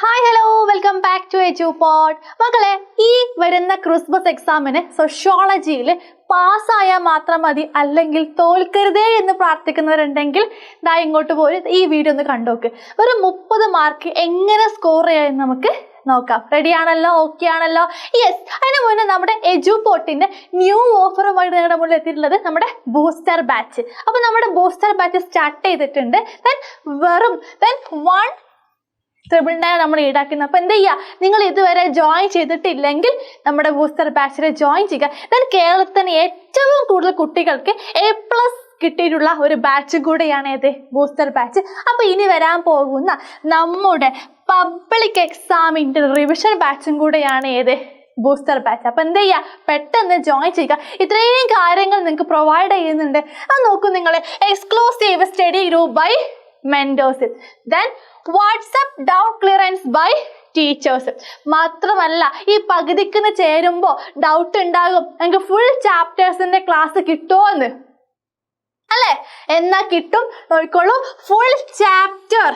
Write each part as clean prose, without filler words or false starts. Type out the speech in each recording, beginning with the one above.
Hi hello welcome back to Edupod. മക്കളെ, ഈ വരുന്ന ക്രിസ്മസ് എക്സാമിന് സോഷ്യോളജിയിൽ പാസ്സായാൽ മാത്രം മതി, അല്ലെങ്കിൽ തോൽക്കരുതേ എന്ന് പ്രാർത്ഥിക്കുന്നവരുണ്ടെങ്കിൽ ദാ ഇങ്ങോട്ട് പോയി ഈ വീഡിയോ ഒന്ന് കണ്ടോക്ക്. ഒരു 30 മാർക്ക് എങ്ങനെ സ്കോർ ചെയ്യാമെന്ന് നമുക്ക് നോക്കാം. റെഡി ആണല്ലോ? ഓക്കെ ആണല്ലോ? യെസ്. അതിന് മുന്നേ നമ്മുടെ എജുപോട്ടിന്റെ ന്യൂ ഓഫറുമായിട്ട് നിങ്ങളുടെ മുന്നിൽ എത്തിയിട്ടുള്ളത് നമ്മുടെ ബൂസ്റ്റർ ബാച്ച്. അപ്പോൾ നമ്മുടെ ബൂസ്റ്റർ ബാച്ച് സ്റ്റാർട്ട് ചെയ്തിട്ടുണ്ട്. വെറും 1,999 നമ്മൾ ഈടാക്കുന്നത്. അപ്പോൾ എന്ത് ചെയ്യുക, നിങ്ങൾ ഇതുവരെ ജോയിൻ ചെയ്തിട്ടില്ലെങ്കിൽ നമ്മുടെ ബൂസ്റ്റർ ബാച്ചിൽ ജോയിൻ ചെയ്യുക. ദെൻ കേരളത്തിന് ഏറ്റവും കൂടുതൽ കുട്ടികൾക്ക് A+ കിട്ടിയിട്ടുള്ള ഒരു ബാച്ച് കൂടെയാണ് ഏത് ബൂസ്റ്റർ ബാച്ച്. അപ്പോൾ ഇനി വരാൻ പോകുന്ന നമ്മുടെ പബ്ലിക് എക്സാമിൻ്റെ റിവിഷൻ ബാച്ചും കൂടെയാണ് ഏത് ബൂസ്റ്റർ ബാച്ച്. അപ്പോൾ എന്ത് ചെയ്യുക, പെട്ടെന്ന് ജോയിൻ ചെയ്യുക. ഇത്രയും കാര്യങ്ങൾ നിങ്ങൾക്ക് പ്രൊവൈഡ് ചെയ്യുന്നുണ്ട്. അത് നോക്കൂ നിങ്ങൾ. Exclusive study group by mentors, then WhatsApp doubt clearance by teachers. മാത്രമല്ല, ഈ പകുതിക്ക് ചേരുമ്പോൾ ഡൗട്ട് ഉണ്ടാകും, എനിക്ക് ഫുൾ ചാപ്റ്റേഴ്സിന്റെ ക്ലാസ് കിട്ടുമോ എന്ന് അല്ലേ? എന്നാ കിട്ടും, നോക്കിക്കോളൂ. ഫുൾ ചാപ്റ്റർ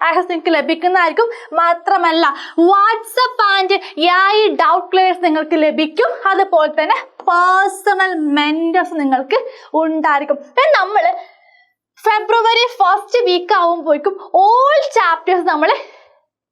ആക്സസ് നിങ്ങൾക്ക് ലഭിക്കുന്നതായിരിക്കും. മാത്രമല്ല, WhatsApp and AI doubt clears നിങ്ങൾക്ക് ലഭിക്കും. അതുപോലെ തന്നെ പേഴ്സണൽ മെന്റേഴ്സ് നിങ്ങൾക്ക് ഉണ്ടായിരിക്കും. നമ്മൾ ഫെബ്രുവരി 1st വീക്ക് ആവുമ്പോഴേക്കും ഓൾ ചാപ്റ്റേഴ്സ് നമ്മൾ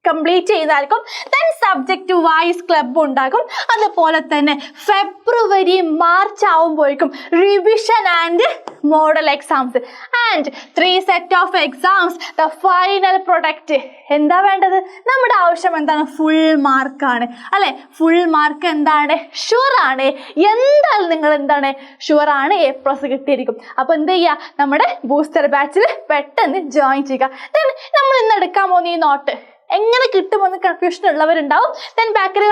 കംപ്ലീറ്റ് ചെയ്തായിരിക്കും. ദെൻ സബ്ജക്റ്റ് വൈസ് ക്ലബ് ഉണ്ടാകും. അതുപോലെ തന്നെ ഫെബ്രുവരി മാർച്ച് ആവുമ്പോഴേക്കും revision and model exams and 3 set of exams, the final product. എന്താ വേണ്ടത്? നമ്മുടെ ആവശ്യം എന്താണ്? ഫുൾ മാർക്കാണ് അല്ലെ? ഫുൾ മാർക്ക് എന്താണ്? ഷുവറാണ്. എന്തായാലും നിങ്ങൾ എന്താണ്? ഷുവറാണ്, A+ കിട്ടിയിരിക്കും. അപ്പോൾ എന്ത് ചെയ്യുക, നമ്മുടെ ബൂസ്റ്റർ ബാച്ചിൽ പെട്ടെന്ന് ജോയിൻ ചെയ്യുക. ദെൻ നമ്മൾ ഇന്ന് എടുക്കാൻ പോകുന്ന ഈ നോട്ട് എങ്ങനെ കിട്ടുമെന്ന് കൺഫ്യൂഷൻ ഉള്ളവരുണ്ടാവും. ദെൻ ബാക്കിൽ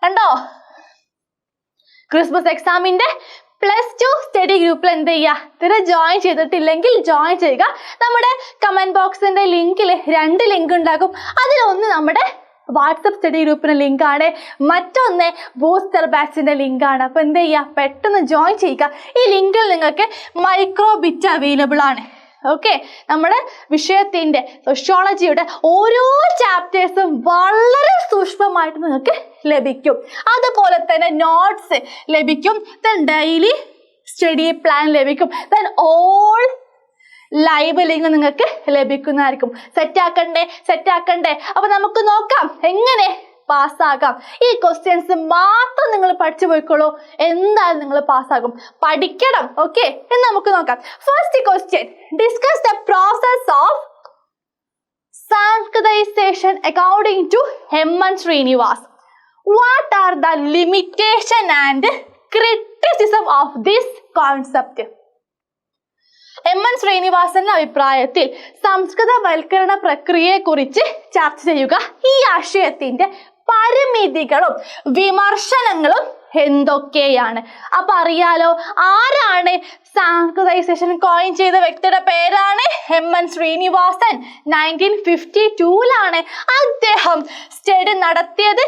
കണ്ടോ ക്രിസ്മസ് എക്സാമിന്റെ +2 സ്റ്റഡി ഗ്രൂപ്പിൽ എന്ത് ചെയ്യുക, ഇതിൽ ജോയിൻ ചെയ്തിട്ടില്ലെങ്കിൽ ജോയിൻ ചെയ്യുക. നമ്മുടെ കമന്റ് ബോക്സിന്റെ ലിങ്കിൽ 2 ലിങ്ക് ഉണ്ടാകും. അതിലൊന്ന് നമ്മുടെ വാട്സപ്പ് സ്റ്റഡി ഗ്രൂപ്പിന്റെ ലിങ്കാണ്, മറ്റൊന്ന് ബൂസ്റ്റർ ബാച്ചിന്റെ ലിങ്കാണ്. അപ്പോൾ എന്ത് ചെയ്യുക, പെട്ടെന്ന് ജോയിൻ ചെയ്യുക. ഈ ലിങ്കിൽ നിങ്ങൾക്ക് മൈക്രോ ബിറ്റ് അവൈലബിൾ ആണ്. ഓക്കെ, നമ്മുടെ വിഷയത്തിൻ്റെ സോഷ്യോളജിയുടെ ഓരോ ചാപ്റ്റേഴ്സും വളരെ സൂക്ഷ്മമായിട്ട് നിങ്ങൾക്ക് ലഭിക്കും. അതുപോലെ തന്നെ നോട്ട്സ് ലഭിക്കും. ദെൻ ഡെയിലി സ്റ്റഡി പ്ലാൻ ലഭിക്കും. ദെൻ ഓൾ ലൈവ് ലിങ്ക് നിങ്ങൾക്ക് ലഭിക്കുന്നതായിരിക്കും. സെറ്റാക്കണ്ടേ? അപ്പോൾ നമുക്ക് നോക്കാം എങ്ങനെ പാസ്സാകാം. ഈ ക്വസ്റ്റ്യൻസ് മാത്രം നിങ്ങൾ പഠിച്ചു പോയിക്കോളൂ, എന്തായാലും നിങ്ങൾ പാസ്സാകും. പഠിക്കണം. ഓക്കെ, എന്ന് നമുക്ക് നോക്കാം. First question, discuss the process of sanskritisation according to M.N. Srinivas. What are the limitation and criticism of this concept? M.N. ശ്രീനിവാസന്റെ അഭിപ്രായത്തിൽ സംസ്കൃതവൽക്കരണ പ്രക്രിയയെക്കുറിച്ച് ചർച്ച ചെയ്യുക. ഈ ആശയത്തിന്റെ പരിമിതികളും വിമർശനങ്ങളും എന്തൊക്കെയാണ്? അപ്പൊ അറിയാലോ, ആരാണ് സാൻസ്ക്രിതൈസേഷൻ കോയിൻ ചെയ്ത വ്യക്തിയുടെ പേരാണ് M.N. ശ്രീനിവാസൻ. 1952 അദ്ദേഹം സ്റ്റഡി നടത്തിയത്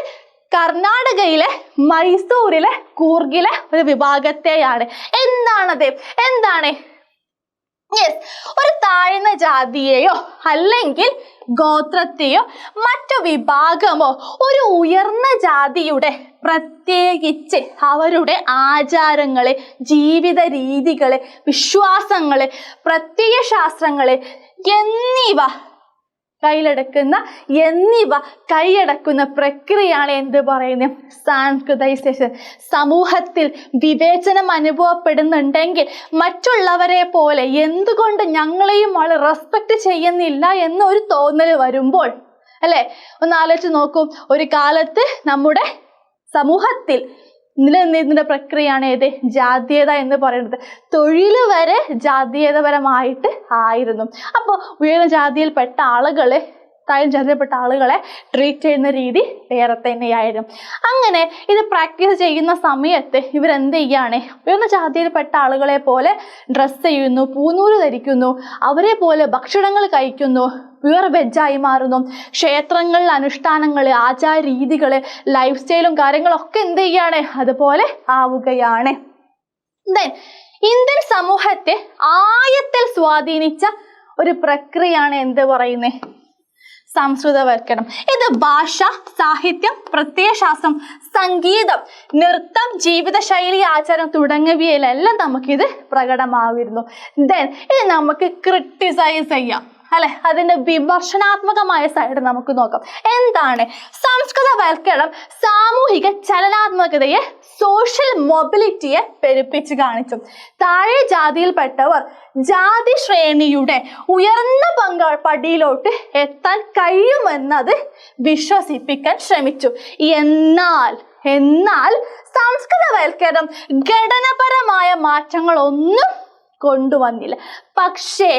കർണാടകയിലെ മൈസൂരിലെ കൂർഗിലെ ഒരു വിഭാഗത്തെയാണ്. എന്താണ് യെസ്, ഒരു താഴ്ന്ന ജാതിയെയോ അല്ലെങ്കിൽ ഗോത്രത്തെയോ മറ്റു വിഭാഗമോ ഒരു ഉയർന്ന ജാതിയുടെ പ്രത്യേകിച്ച് അവരുടെ ആചാരങ്ങള്, ജീവിത രീതികള്, വിശ്വാസങ്ങള്, പ്രത്യയശാസ്ത്രങ്ങള് എന്നിവ കൈയടക്കുന്ന പ്രക്രിയയാണ് എന്ത് പറയുന്നത്? സാൻസ്ക്രിതൈസേഷൻ. സമൂഹത്തിൽ വിവേചനം അനുഭവപ്പെടുന്നുണ്ടെങ്കിൽ മറ്റുള്ളവരെ പോലെ എന്തുകൊണ്ട് ഞങ്ങളെയും ആള് റെസ്പെക്ട് ചെയ്യുന്നില്ല എന്നൊരു തോന്നൽ വരുമ്പോൾ അല്ലെ, ഒന്ന് ആലോചിച്ച് നോക്കൂ. ഒരു കാലത്ത് നമ്മുടെ സമൂഹത്തിൽ നിലനിന്നിരുന്ന പ്രക്രിയയാണ് ഏത്? ജാതീയത എന്ന് പറയുന്നത്. തൊഴിൽ വരെ ജാതീയതപരമായിട്ട് ആയിരുന്നു. അപ്പോൾ ഉയർന്ന ജാതിയിൽപ്പെട്ട ആളുകളെ താഴ്ന്ന ജാതിയിൽപ്പെട്ട ആളുകളെ ട്രീറ്റ് ചെയ്യുന്ന രീതി വേറെ തന്നെയായിരുന്നു. അങ്ങനെ ഇത് പ്രാക്ടീസ് ചെയ്യുന്ന സമയത്ത് ഇവരെന്ത് ചെയ്യാണ്? ഉയർന്ന ജാതിയിൽപ്പെട്ട ആളുകളെ പോലെ ഡ്രസ്സ് ചെയ്യുന്നു, പൂനൂല് ധരിക്കുന്നു, അവരെ പോലെ ഭക്ഷണങ്ങൾ കഴിക്കുന്നു, പ്യുവർ വെജായി മാറുന്നു. ക്ഷേത്രങ്ങളിൽ അനുഷ്ഠാനങ്ങൾ, ആചാര രീതികൾ, ലൈഫ് സ്റ്റൈലും കാര്യങ്ങളൊക്കെ എന്ത് ചെയ്യാണ്? അതുപോലെ ആവുകയാണ്. ദെൻ ഇന്ത്യൻ സമൂഹത്തെ ആഴത്തിൽ സ്വാധീനിച്ച ഒരു പ്രക്രിയയാണ് എന്ത് പറയുന്നത്? സംസ്കൃതവൽക്കരണം. ഇത് ഭാഷ, സാഹിത്യം, പ്രത്യയശാസ്ത്രം, സംഗീതം, നൃത്തം, ജീവിതശൈലി, ആചാരം തുടങ്ങിയവയിലെല്ലാം നമുക്കിത് പ്രകടമായിരുന്നു. ദെൻ ഇത് നമുക്ക് ക്രിട്ടിസൈസ് ചെയ്യാം അല്ലെ, അതിന്റെ വിമർശനാത്മകമായ സൈഡ് നമുക്ക് നോക്കാം. എന്താണ് സംസ്കൃതവൽക്കരണം? സാമൂഹിക ചലനാത്മകതയെ, സോഷ്യൽ മൊബിലിറ്റിയെ പെരുപ്പിച്ച് കാണിച്ചു. താഴെ ജാതിയിൽപ്പെട്ടവർ ജാതി ശ്രേണിയുടെ ഉയർന്ന പടിയിലോട്ട് എത്താൻ കഴിയുമെന്നത് വിശ്വസിപ്പിക്കാൻ ശ്രമിച്ചു. എന്നാൽ സംസ്കൃതവൽക്കരണം ഘടനാപരമായ മാറ്റങ്ങളൊന്നും കൊണ്ടുവന്നില്ല. പക്ഷേ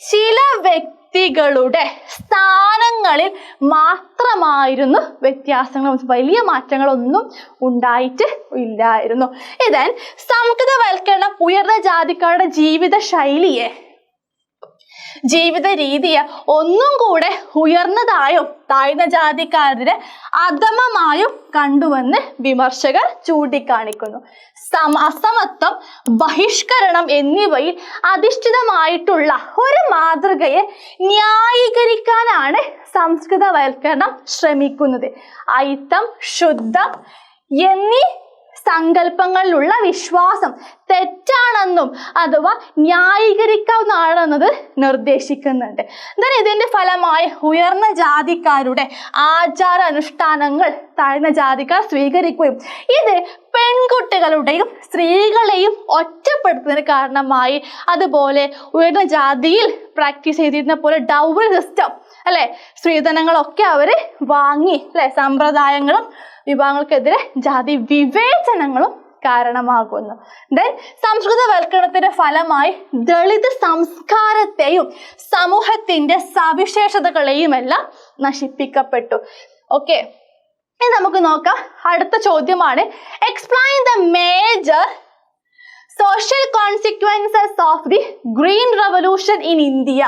ചില വ്യക്തികളുടെ സ്ഥാനങ്ങളിൽ മാത്രമായിരുന്നു വ്യത്യാസങ്ങൾ, വലിയ മാറ്റങ്ങളൊന്നും ഉണ്ടായിട്ട് ഇല്ലായിരുന്നു. ഇതൻ സംസ്കൃതവൽക്കരണം ഉയർന്ന ജാതിക്കാരുടെ ജീവിത രീതിയെ ഒന്നും കൂടെ ഉയർന്നതായും താഴ്ന്ന ജാതിക്കാരുടെ അധമമായും കണ്ടുവെന്ന് വിമർശകർ ചൂണ്ടിക്കാണിക്കുന്നു. അസമത്വം, ബഹിഷ്കരണം എന്നിവയിൽ അധിഷ്ഠിതമായിട്ടുള്ള ഒരു മാതൃകയെ ന്യായീകരിക്കാനാണ് സംസ്കൃതവൽക്കരണം ശ്രമിക്കുന്നത്. അയിത്തം, ശുദ്ധം എന്നീ സങ്കല്പങ്ങളിലുള്ള വിശ്വാസം തെറ്റാണെന്നും അഥവാ ന്യായീകരിക്കാവുന്നതാണെന്നത് നിർദ്ദേശിക്കുന്നുണ്ട്. എന്നാൽ ഇതിന്റെ ഫലമായി ഉയർന്ന ജാതിക്കാരുടെ ആചാര അനുഷ്ഠാനങ്ങൾ താഴ്ന്ന ജാതിക്കാർ സ്വീകരിക്കുകയും ഇത് പെൺകുട്ടികളുടെയും സ്ത്രീകളെയും ഒറ്റപ്പെടുത്തുന്നതിന് കാരണമായി. അതുപോലെ ഉയർന്ന ജാതിയിൽ പ്രാക്ടീസ് ചെയ്തിരുന്ന പോലെ ഡൗറി സിസ്റ്റം അല്ലെ, സ്ത്രീധനങ്ങളൊക്കെ അവര് വാങ്ങി അല്ലെ, സമ്പ്രദായങ്ങളും വിഭാഗങ്ങൾക്കെതിരെ ജാതി വിവേചനങ്ങളും കാരണമാകുന്നു. ദെൻ സംസ്കൃതവൽക്കരണത്തിന്റെ ഫലമായി ദളിത് സംസ്കാരത്തെയും സമൂഹത്തിന്റെ സവിശേഷതകളെയും എല്ലാം നശിപ്പിക്കപ്പെട്ടു. ഓക്കെ, ഇനി നമുക്ക് നോക്കാം. അടുത്ത ചോദ്യമാണ്, explain the major social consequences of the green revolution in India.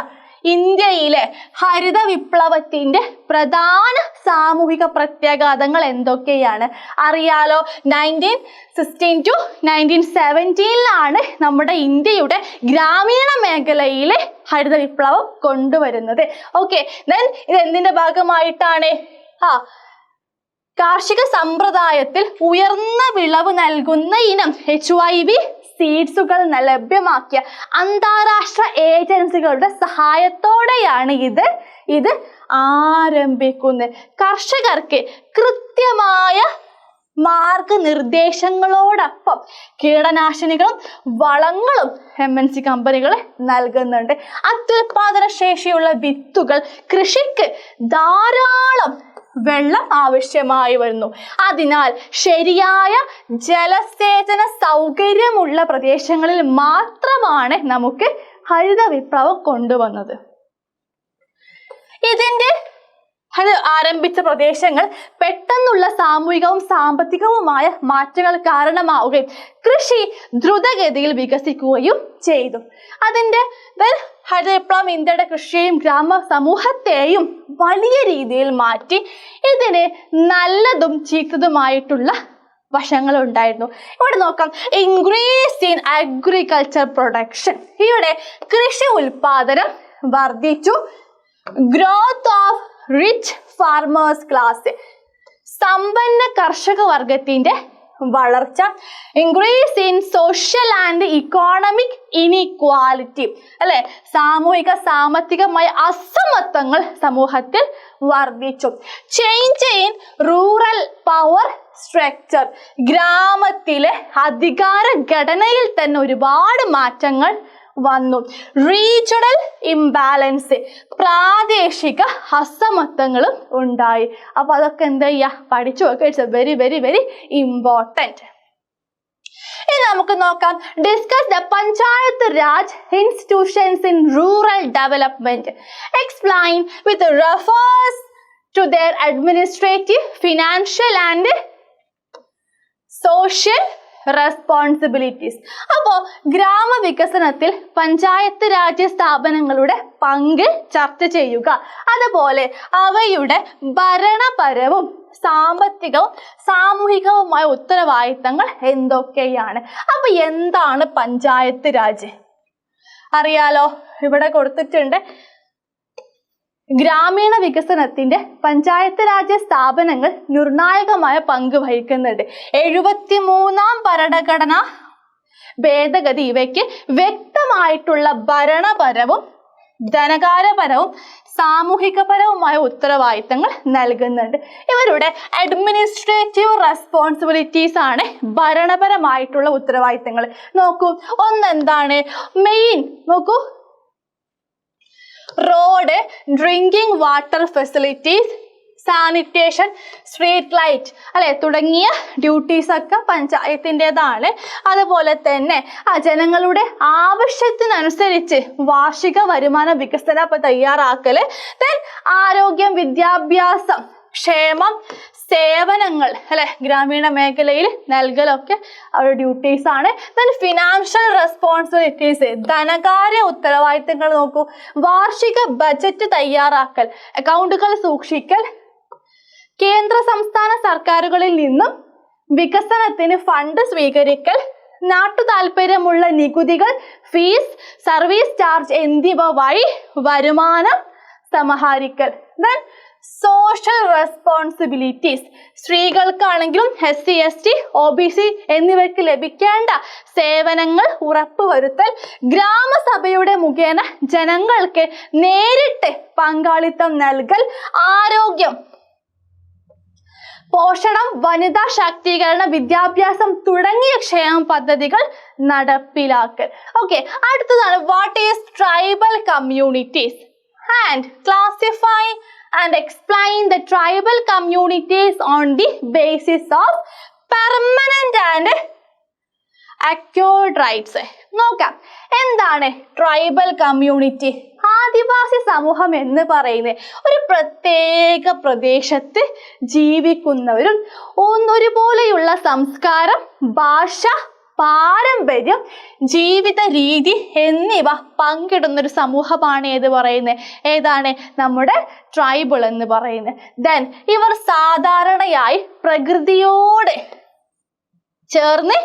ഇന്ത്യയിലെ ഹരിത വിപ്ലവത്തിന്റെ പ്രധാന സാമൂഹിക പ്രത്യാഘാതങ്ങൾ എന്തൊക്കെയാണ്? അറിയാലോ, 1916 to 1917 നമ്മുടെ ഇന്ത്യയുടെ ഗ്രാമീണ മേഖലയിലെ ഹരിത വിപ്ലവം കൊണ്ടുവരുന്നത്. ഓക്കെ, ദെൻ ഇത് എന്തിന്റെ ഭാഗമായിട്ടാണ്? കാർഷിക സമ്പ്രദായത്തിൽ ഉയർന്ന വിളവ് നൽകുന്ന ഇനം HYV സീഡ്സുകൾ ലഭ്യമാക്കിയ അന്താരാഷ്ട്ര ഏജൻസികളുടെ സഹായത്തോടെയാണ് ഇത് ആരംഭിക്കുന്നത്. കർഷകർക്ക് കൃത്യമായ മാർഗനിർദ്ദേശങ്ങളോടൊപ്പം കീടനാശിനികളും വളങ്ങളും MNC കമ്പനികൾ നൽകുന്നുണ്ട്. അത്യുൽപാദന ശേഷിയുള്ള വിത്തുകൾ, കൃഷിക്ക് ധാരാളം വെള്ളം ആവശ്യമായി വരുന്നു. അതിനാൽ ശരിയായ ജലസേചന സൗകര്യമുള്ള പ്രദേശങ്ങളിൽ മാത്രമാണ് നമുക്ക് ഹരിത വിപ്ലവം കൊണ്ടുവന്നത്. അത് ആരംഭിച്ച പ്രദേശങ്ങൾ പെട്ടെന്നുള്ള സാമൂഹികവും സാമ്പത്തികവുമായ മാറ്റങ്ങൾ കാരണമാവുകയും കൃഷി ദ്രുതഗതിയിൽ വികസിക്കുകയും ചെയ്തു. അതിൻ്റെ ഹരിത വിപ്ലവം ഇന്ത്യയുടെ കൃഷിയെയും ഗ്രാമ സമൂഹത്തെയും വലിയ രീതിയിൽ മാറ്റി. ഇതിന് നല്ലതും ചീത്തതുമായിട്ടുള്ള വശങ്ങളുണ്ടായിരുന്നു. ഇവിടെ നോക്കാം, ഇൻക്രീസ് ഇൻ അഗ്രികൾച്ചർ പ്രൊഡക്ഷൻ. ഇവിടെ കൃഷി ഉൽപാദനം വർദ്ധിച്ചു. Growth of rich farmers class, സമ്പന്ന കർഷക വർഗത്തിന്റെ വളർച്ച. Increase in social and economic inequality അല്ലെ, സാമൂഹിക സാമ്പത്തികമായ അസമത്വങ്ങൾ സമൂഹത്തിൽ വർദ്ധിച്ചു. Change in rural power structure, ഗ്രാമത്തിലെ അധികാര ഘടനയിൽ തന്നെ ഒരുപാട് മാറ്റങ്ങൾ വന്നു. റീജിയണൽ ഇംബാലൻസ്, പ്രാദേശിക അസമത്വങ്ങളും ഉണ്ടായി. അപ്പൊ അതൊക്കെ എന്താ ചെയ്യാ, പഠിച്ചു വെക്കുക. It's very very very important. ഇനി നമുക്ക് നോക്കാം, discuss the panchayat raj institutions in rural development. Explain with refers to their administrative, financial and social responsibilities. അപ്പോൾ ഗ്രാമവികസനത്തിൽ പഞ്ചായത്ത് രാജ് സ്ഥാപനങ്ങളുടെ പങ്ക് ചർച്ച ചെയ്യുക. അതുപോലെ അവയുടെ ഭരണപരവും സാമ്പത്തികവും സാമൂഹികവുമായ ഉത്തരവാദിത്തങ്ങൾ എന്തൊക്കെയാണ്? അപ്പൊ എന്താണ് പഞ്ചായത്ത് രാജ്? അറിയാലോ, ഇവിടെ കൊടുത്തിട്ടുണ്ട്. ഗ്രാമീണ വികസനത്തിന്റെ പഞ്ചായത്ത് രാജ് സ്ഥാപനങ്ങൾ നിർണായകമായ പങ്ക് വഹിക്കുന്നുണ്ട്. 73ാം ഭരണഘടന ഭേദഗതി ഇവയ്ക്ക് വ്യക്തമായിട്ടുള്ള ഭരണപരവും ധനകാര്യപരവും സാമൂഹികപരവുമായ ഉത്തരവാദിത്തങ്ങൾ നൽകുന്നുണ്ട്. ഇവരുടെ അഡ്മിനിസ്ട്രേറ്റീവ് റെസ്പോൺസിബിലിറ്റീസ് ആണ് ഭരണപരമായിട്ടുള്ള ഉത്തരവാദിത്തങ്ങൾ. നോക്കൂ, ഒന്നെന്താണ് മെയിൻ, നോക്കൂ, road, drinking water facilities, sanitation, street light അല്ലെ തുടങ്ങിയ ഡ്യൂട്ടീസ് ഒക്കെ പഞ്ചായത്തിൻ്റെതാണ്. അതുപോലെ തന്നെ ജനങ്ങളുടെ ആവശ്യത്തിനനുസരിച്ച് വാർഷിക വരുമാന വികസന തയ്യാറാക്കല്, ദെൻ ആരോഗ്യം, വിദ്യാഭ്യാസം, ക്ഷേമം, സേവനങ്ങൾ അല്ലെ ഗ്രാമീണ മേഖലയിൽ നൽകലൊക്കെ അവരുടെ ഡ്യൂട്ടീസ് ആണ്. ദെൻ ഫിനാൻഷ്യൽ റെസ്പോൺസിബിലിറ്റീസ്, ധനകാര്യ ഉത്തരവാദിത്തങ്ങൾ നോക്കൂ, വാർഷിക ബജറ്റ് തയ്യാറാക്കൽ, അക്കൗണ്ടുകൾ സൂക്ഷിക്കൽ, കേന്ദ്ര സംസ്ഥാന സർക്കാരുകളിൽ നിന്നും വികസനത്തിന് ഫണ്ട് സ്വീകരിക്കൽ, നാട്ടു താല്പര്യമുള്ള നികുതികൾ, ഫീസ്, സർവീസ് ചാർജ് എന്നിവ വഴി വരുമാനം സമാഹരിക്കൽ. ദെൻ സോഷ്യൽ റെസ്പോൺസിബിലിറ്റീസ്, സ്ത്രീകൾക്കാണെങ്കിലും SC ST OBC എന്നിവയ്ക്ക് ലഭിക്കേണ്ട സേവനങ്ങൾ ഉറപ്പുവരുത്തൽ, ഗ്രാമസഭയുടെ മുഖേന ജനങ്ങൾക്ക് നേരിട്ട് പങ്കാളിത്തം നൽകൽ, ആരോഗ്യം, പോഷണം, വനിതാ ശാക്തീകരണ, വിദ്യാഭ്യാസം തുടങ്ങിയ ക്ഷേമ പദ്ധതികൾ നടപ്പിലാക്കൽ. ഓക്കെ, അടുത്തതാണ് what is tribal communities and classify and explain the tribal communities on the basis of permanent and acquired rights. നോക്കാം, എന്താണ് ട്രൈബൽ കമ്മ്യൂണിറ്റി? ആദിവാസി സമൂഹം എന്ന് പറയുന്നത് ഒരു പ്രത്യേക പ്രദേശത്ത് ജീവിക്കുന്നവരും ഒന്നൊരുപോലെയുള്ള സംസ്കാരം, ഭാഷ, പാരമ്പര്യം, ജീവിത രീതി എന്നിവ പങ്കിടുന്നൊരു സമൂഹമാണ് ഏത് പറയുന്നത്? ഏതാണ് നമ്മുടെ ട്രൈബൽ എന്ന് പറയുന്നത്. ദെൻ ഇവർ സാധാരണയായി പ്രകൃതിയോട് ചേർന്ന്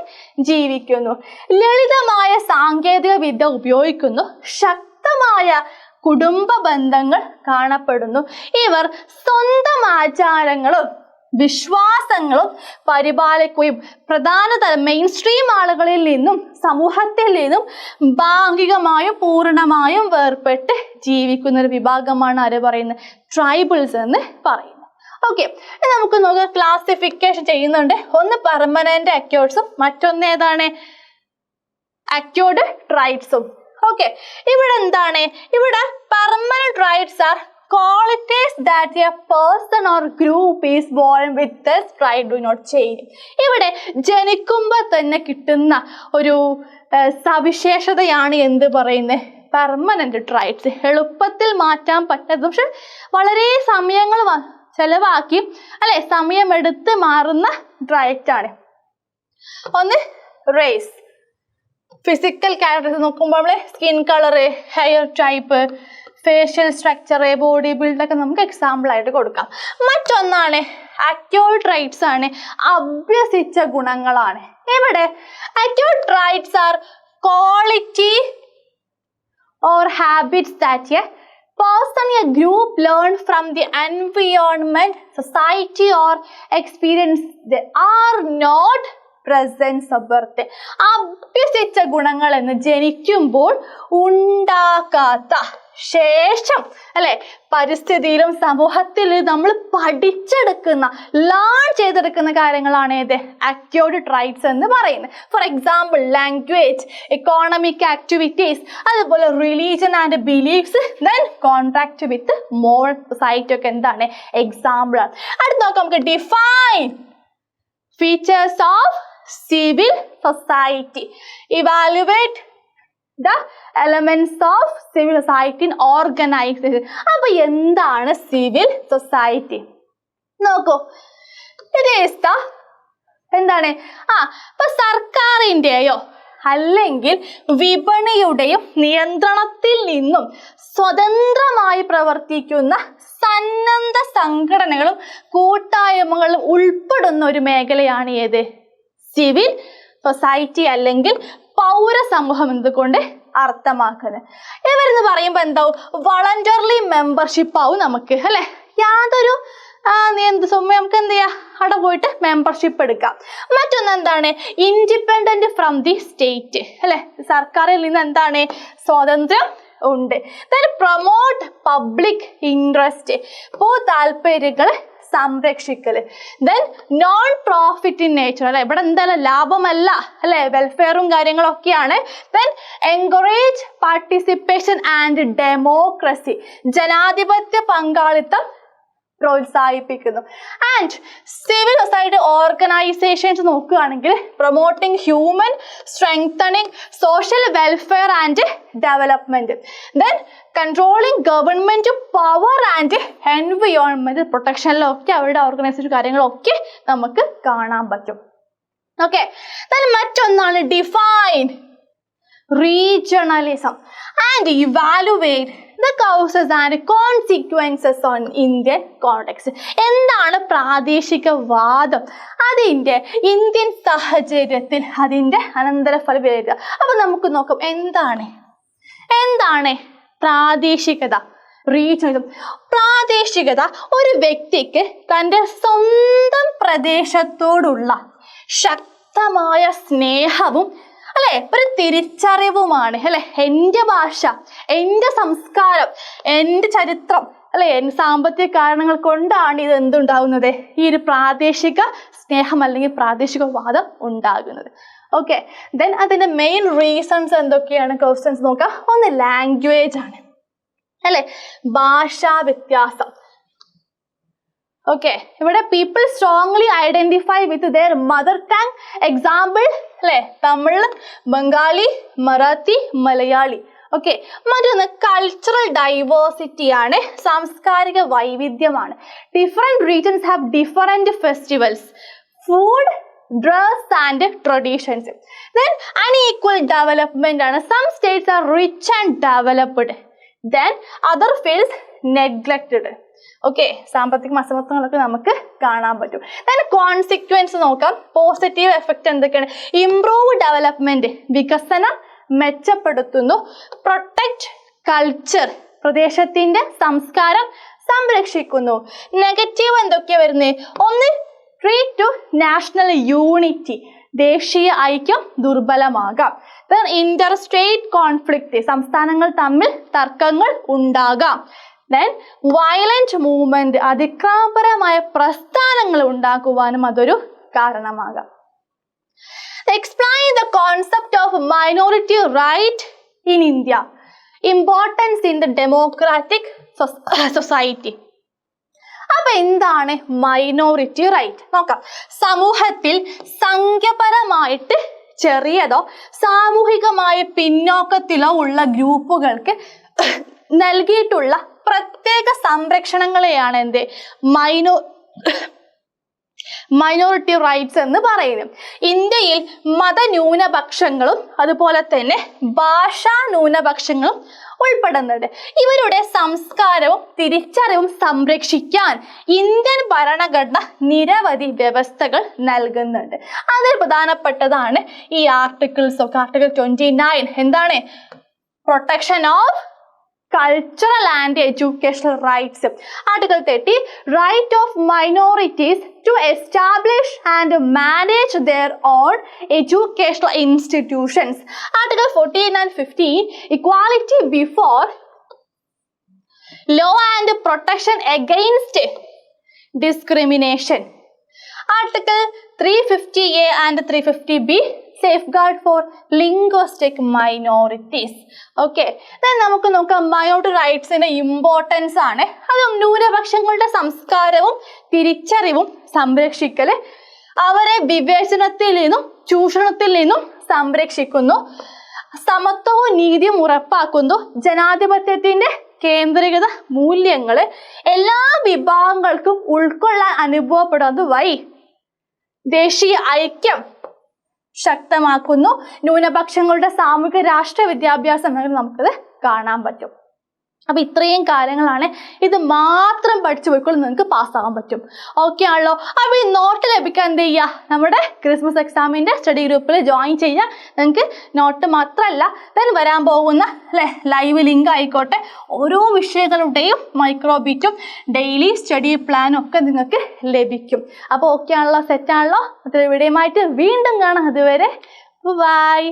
ജീവിക്കുന്നു, ലളിതമായ സാങ്കേതിക വിദ്യ ഉപയോഗിക്കുന്നു, ശക്തമായ കുടുംബ ബന്ധങ്ങൾ കാണപ്പെടുന്നു. ഇവർ സ്വന്തം ആചാരങ്ങളും വിശ്വാസങ്ങളും പരിപാലിക്കുകയും പ്രധാനതരം മെയിൻ സ്ട്രീം ആളുകളിൽ നിന്നും സമൂഹത്തിൽ നിന്നും ഭാഗികമായും പൂർണ്ണമായും വേർപെട്ട് ജീവിക്കുന്ന ഒരു വിഭാഗമാണ് ആര് പറയുന്നത്? ട്രൈബിൾസ് എന്ന് പറയുന്നത്. ഓക്കെ, നമുക്ക് നോക്കാം, ക്ലാസിഫിക്കേഷൻ ചെയ്യുന്നുണ്ട്. ഒന്ന് പെർമനന്റ് അക്വേർഡ്സും മറ്റൊന്ന് ഏതാണ്? അക്വേർഡ് ട്രൈബ്സും. ഓക്കെ, ഇവിടെ എന്താണ്? ഇവിടെ permanent rights R qualities that a person or group is born with, this right do not change. ഇവിടെ ജനിക്കുമ്പോൾ തന്നെ കിട്ടുന്ന ഒരു സവിശേഷതയാണ് എന്ത് പറയുന്നത്? Permanent traits. എളുപ്പത്തിൽ മാറ്റാൻ പറ്റുന്നത്, പക്ഷെ വളരെ സമയങ്ങൾ ചെലവാക്കി അല്ലെ സമയമെടുത്ത് മാറുന്ന ട്രൈറ്റ് ആണ്. ഒന്ന് റേസ്, ഫിസിക്കൽ ക്യാരക്ടേഴ്സ് നോക്കുമ്പോൾ നമ്മൾ skin colour, hair type, facial structure, body ബിൽഡൊക്കെ നമുക്ക് എക്സാമ്പിൾ ആയിട്ട് കൊടുക്കാം. മറ്റൊന്നാണ് അക്വേർഡ് ട്രൈറ്റ്സ് ആണ്, അഭ്യസിച്ച ഗുണങ്ങളാണ്. ഇവിടെ acquired traits are quality or habits that a person, a group learn from the environment, society or experience. They are not presence of birth. അഭ്യസിച്ച ഗുണങ്ങൾ എന്ന് ജനിക്കുമ്പോൾ ഉണ്ടാക്കാത്ത ശേഷം അല്ലെ പരിസ്ഥിതിയിലും സമൂഹത്തിലും നമ്മൾ പഠിച്ചെടുക്കുന്ന, ലേൺ ചെയ്തെടുക്കുന്ന കാര്യങ്ങളാണ് ഏത്? അക്വേർഡ് ട്രൈറ്റ്സ് എന്ന് പറയുന്നത്. For example language, economic activities, അതുപോലെ religion and beliefs, then contact with more society ഒക്കെ എന്താണ്? എക്സാമ്പിൾ ആണ്. അടുത്ത് നോക്കാം, നമുക്ക് define features of civil society, evaluate the elements of civil society in organization. അപ്പൊ എന്താണ് സിവിൽ സൊസൈറ്റി? നോക്കൂ, ഇത് എന്താണ്? ഇപ്പൊ സർക്കാരിൻ്റെയോ അല്ലെങ്കിൽ വിപണിയുടെയും നിയന്ത്രണത്തിൽ നിന്നും സ്വതന്ത്രമായി പ്രവർത്തിക്കുന്ന സന്നദ്ധ സംഘടനകളും കൂട്ടായ്മകളും ഉൾപ്പെടുന്ന ഒരു മേഖലയാണ് ഏത്? സിവിൽ സൊസൈറ്റി അല്ലെങ്കിൽ പൗരസമൂഹം എന്തുകൊണ്ട് അർത്ഥമാക്കുന്നത്. ഇവരെന്ന് പറയുമ്പോൾ എന്താവും, വളണ്ടർലി മെമ്പർഷിപ്പ് ആവും നമുക്ക് അല്ലെ. യാതൊരു നമുക്ക് എന്ത് ചെയ്യാം, അവിടെ പോയിട്ട് മെമ്പർഷിപ്പ് എടുക്കാം. മറ്റൊന്ന് എന്താണ്, ഇൻഡിപെൻഡന്റ് ഫ്രം ദി സ്റ്റേറ്റ് അല്ലെ, സർക്കാരിൽ നിന്ന് എന്താണ് സ്വാതന്ത്ര്യം ഉണ്ട്. പ്രൊമോട്ട് പബ്ലിക് ഇൻട്രസ്റ്റ്, താല്പര്യങ്ങൾ സംരക്ഷിക്കല്. Then non profit in nature അല്ലെ, ഇവിടെ എന്തായാലും ലാഭമല്ല അല്ലെ, വെൽഫെയറും കാര്യങ്ങളൊക്കെയാണ്. Then encourage participation and democracy, ജനാധിപത്യ പങ്കാളിത്തം പ്രോത്സാഹിപ്പിക്കുന്നു. ആൻഡ് സിവിൽ സൊസൈറ്റി ഓർഗനൈസേഷൻസ് നോക്കുകയാണെങ്കിൽ promoting human strengthening social welfare and development. Then controlling government power and എൻവയോൺമെന്റൽ പ്രൊട്ടക്ഷനിലൊക്കെ അവരുടെ ഓർഗനൈസേഷൻ കാര്യങ്ങളൊക്കെ നമുക്ക് കാണാൻ പറ്റും. ഓക്കെ, മറ്റൊന്നാണ് define regionalism and evaluate the causes and consequences on Indian context. എന്താണ് പ്രാദേശികവാദം, അതിൻ്റെ ഇന്ത്യൻ സാഹചര്യത്തിൽ അതിൻ്റെ അനന്തരഫലം വിലയിരുത്തുക. അപ്പൊ നമുക്ക് നോക്കാം എന്താണ് പ്രാദേശികത. റീജിയണിസം, പ്രാദേശികത ഒരു വ്യക്തിക്ക് തൻ്റെ സ്വന്തം പ്രദേശത്തോടുള്ള ശക്തമായ സ്നേഹവും അല്ലെ ഒരു തിരിച്ചറിവുമാണ് അല്ലെ. എൻ്റെ ഭാഷ, എൻ്റെ സംസ്കാരം, എൻ്റെ ചരിത്രം അല്ലെ, സാമ്പത്തിക കാരണങ്ങൾ കൊണ്ടാണ് ഇത് എന്തുണ്ടാകുന്നത്, ഈ ഒരു പ്രാദേശിക സ്നേഹം അല്ലെങ്കിൽ പ്രാദേശികവാദം ഉണ്ടാകുന്നത്. ഓക്കെ, ദെൻ അതിൻ്റെ മെയിൻ റീസൺസ് എന്തൊക്കെയാണ്, ക്വസ്റ്റ്യൻസ് നോക്കാം. ഒന്ന് ലാംഗ്വേജ് ആണ് അല്ലെ, ഭാഷാ വ്യത്യാസം. ഓക്കെ, ഇവിടെ people strongly identify with their mother tongue. Example അല്ലെ, തമിഴ്, ബംഗാളി, മറാത്തി, മലയാളി. ഓക്കെ, മറ്റൊന്ന് കൾച്ചറൽ ഡൈവേഴ്സിറ്റി ആണ്, സാംസ്കാരിക വൈവിധ്യമാണ്. Different regions have different festivals, food, dress and traditions. Then unequal development ആണ്, some states are rich and developed, then other fields neglected. Okay, സാമ്പത്തിക അസമത്വങ്ങളൊക്കെ നമുക്ക് കാണാൻ പറ്റും. അതിന് കോൺസിക്വൻസ് നോക്കാം. പോസിറ്റീവ് എഫക്റ്റ് എന്തൊക്കെയാണ്, ഇംപ്രൂവ് ഡെവലപ്മെന്റ്, വികസനം മെച്ചപ്പെടുത്തുന്നു. പ്രൊട്ടക്റ്റ് കൾച്ചർ, പ്രദേശത്തിന്റെ സംസ്കാരം സംരക്ഷിക്കുന്നു. നെഗറ്റീവ് എന്തൊക്കെയാ വരുന്നത്, ഒന്ന് ട്രീറ്റ് ടു നാഷണൽ യൂണിറ്റി, ദേശീയ ഐക്യം ദുർബലമാകാം. ഇന്റർ സ്റ്റേറ്റ് കോൺഫ്ലിക്റ്റ്, സംസ്ഥാനങ്ങൾ തമ്മിൽ തർക്കങ്ങൾ ഉണ്ടാകാം. ദെൻ വയലന്റ് മൂവ്മെന്റ്, അതിക്രമപരമായ പ്രസ്ഥാനങ്ങൾ ഉണ്ടാക്കുവാനും അതൊരു കാരണമാകാം. Explain the concept of minority right in India, importance in the democratic society. അപ്പൊ എന്താണ് മൈനോറിറ്റി റൈറ്റ് നോക്കാം. സമൂഹത്തിൽ സംഖ്യാപരമായിട്ട് ചെറിയതോ സാമൂഹികമായ പിന്നോക്കത്തിലോ ഉള്ള ഗ്രൂപ്പുകൾക്ക് നൽകിയിട്ടുള്ള പ്രത്യേക സംരക്ഷണങ്ങളെയാണ് എന്ത് മൈനോറിറ്റി റൈറ്റ്സ് എന്ന് പറയുന്നത്. ഇന്ത്യയിൽ മതന്യൂനപക്ഷങ്ങളും അതുപോലെ തന്നെ ഭാഷാ ന്യൂനപക്ഷങ്ങളും ഉൾപ്പെടുന്നുണ്ട്. ഇവരുടെ സംസ്കാരവും തിരിച്ചറിവും സംരക്ഷിക്കാൻ ഇന്ത്യൻ ഭരണഘടന നിരവധി വ്യവസ്ഥകൾ നൽകുന്നുണ്ട്. അതിൽ പ്രധാനപ്പെട്ടതാണ് ഈ ആർട്ടിക്കിൾസ് ഒക്കെ. ആർട്ടിക്കിൾ 29 എന്താണ്, protection of cultural and educational rights. Article 30, right of minorities to establish and manage their own educational institutions. Article 14 and 15, equality before law and protection against discrimination. Article 350A and 350B, safeguard for linguistic minorities. Okay, then നമുക്ക് നോക്കാം minority റൈറ്റ്സിന്റെ importance ആണ്. അത് ന്യൂനപക്ഷങ്ങളുടെ സംസ്കാരവും തിരിച്ചറിവും സംരക്ഷിക്കല്, അവരെ വിവേചനത്തിൽ നിന്നും ചൂഷണത്തിൽ നിന്നും സംരക്ഷിക്കുന്നു, സമത്വവും നീതിയും ഉറപ്പാക്കുന്നു, ജനാധിപത്യത്തിന്റെ കേന്ദ്രീകൃത മൂല്യങ്ങൾ എല്ലാ വിഭാഗങ്ങൾക്കും ഉൾക്കൊള്ളാൻ അനുഭവപ്പെടുന്നത് വഴി ദേശീയ ഐക്യം ശക്തമാക്കുന്നു, ന്യൂനപക്ഷങ്ങളുടെ സാമൂഹിക രാഷ്ട്രീയ വിദ്യാഭ്യാസം നമുക്കത് കാണാൻ പറ്റും. അപ്പോൾ ഇത്രയും കാര്യങ്ങളാണ്. ഇത് മാത്രം പഠിച്ചു പോയിക്കോളും, നിങ്ങൾക്ക് പാസ്സാകാൻ പറ്റും. ഓക്കെ ആണല്ലോ? അപ്പോൾ ഈ നോട്ട് ലഭിക്കാൻ എന്ത് ചെയ്യുക, നമ്മുടെ ക്രിസ്മസ് എക്സാമിൻ്റെ സ്റ്റഡി ഗ്രൂപ്പിൽ ജോയിൻ ചെയ്യുക. നിങ്ങൾക്ക് നോട്ട് മാത്രമല്ല ദെൻ വരാൻ പോകുന്ന ലൈവ് ലിങ്ക് ആയിക്കോട്ടെ, ഓരോ വിഷയങ്ങളുടെയും മൈക്രോബിറ്റും ഡെയിലി സ്റ്റഡി പ്ലാനും ഒക്കെ നിങ്ങൾക്ക് ലഭിക്കും. അപ്പോൾ ഓക്കെ ആണല്ലോ, സെറ്റ് ആണല്ലോ? മറ്റൊരു വീഡിയോയുമായിട്ട് വീണ്ടും കാണാം. അതുവരെ ബൈ.